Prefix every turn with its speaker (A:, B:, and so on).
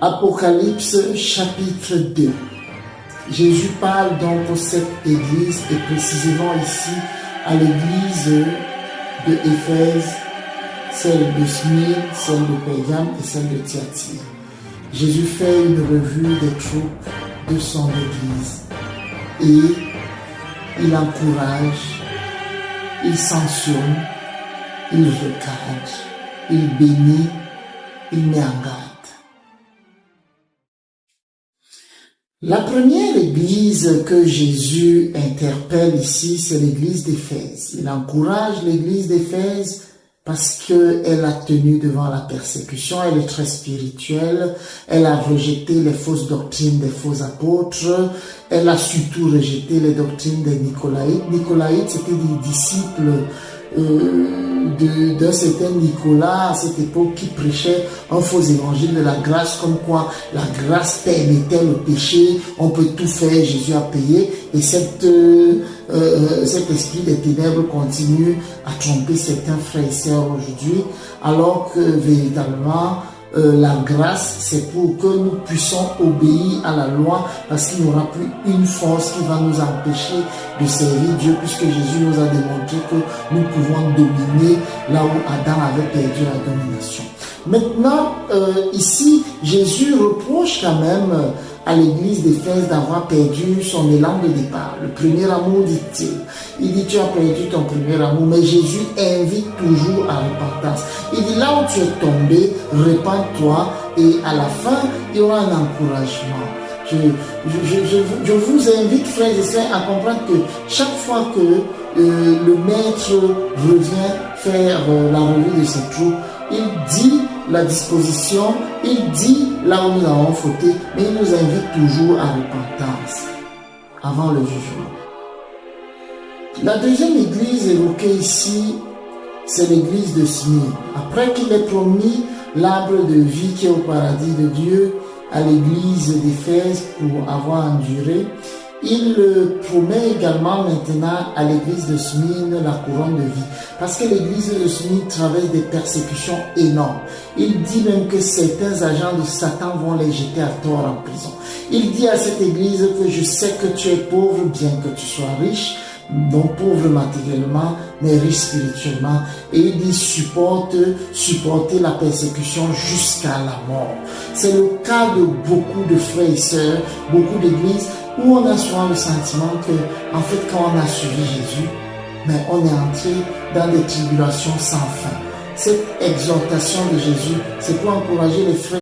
A: Apocalypse chapitre 2. Jésus parle donc pour cette église et précisément ici à l'église de Éphèse, celle de Smyrne, celle de Pergame et celle de Thyatire. Jésus fait une revue des troupes de son église et il encourage, il sanctionne, il recadre, il bénit, il met en garde. La première église que Jésus interpelle ici, c'est l'église d'Éphèse. Il encourage l'église d'Éphèse parce qu'elle a tenu devant la persécution, elle est très spirituelle, elle a rejeté les fausses doctrines des faux apôtres, elle a surtout rejeté les doctrines des Nicolaïtes. Nicolaïtes, c'était des disciples d'un certain Nicolas à cette époque qui prêchait un faux évangile de la grâce, comme quoi la grâce permettait le péché, on peut tout faire, Jésus a payé, et cet esprit des ténèbres continue à tromper certains frères et sœurs aujourd'hui, alors que véritablement la grâce, c'est pour que nous puissions obéir à la loi, parce qu'il n'y aura plus une force qui va nous empêcher de servir Dieu, puisque Jésus nous a démontré que nous pouvons dominer là où Adam avait perdu la domination. Maintenant, ici, Jésus reproche quand même à l'église d'Éphèse d'avoir perdu son élan de départ. Le premier amour, dit-il. Il dit, tu as perdu ton premier amour, mais Jésus invite toujours à repentance. Il dit, là où tu es tombé, repens-toi, et à la fin, il y aura un encouragement. Je vous invite, frères et sœurs, à comprendre que chaque fois que le maître revient faire la revue de ses troupes, il dit la disposition, il dit là où nous avons fauté, mais il nous invite toujours à repentance avant le jugement. La deuxième église évoquée ici, c'est l'église de Smyrne. Après qu'il ait promis l'arbre de vie qui est au paradis de Dieu à l'église d'Éphèse pour avoir enduré, il promet également maintenant à l'église de Smyrne la couronne de vie. Parce que l'église de Smyrne traverse des persécutions énormes. Il dit même que certains agents de Satan vont les jeter à tort en prison. Il dit à cette église que je sais que tu es pauvre bien que tu sois riche, non pauvre matériellement, mais riche spirituellement. Et il dit supporter la persécution jusqu'à la mort. C'est le cas de beaucoup de frères et sœurs, beaucoup d'églises, où on a souvent le sentiment que, en fait, quand on a suivi Jésus, mais on est entré dans des tribulations sans fin. Cette exhortation de Jésus, c'est pour encourager les frères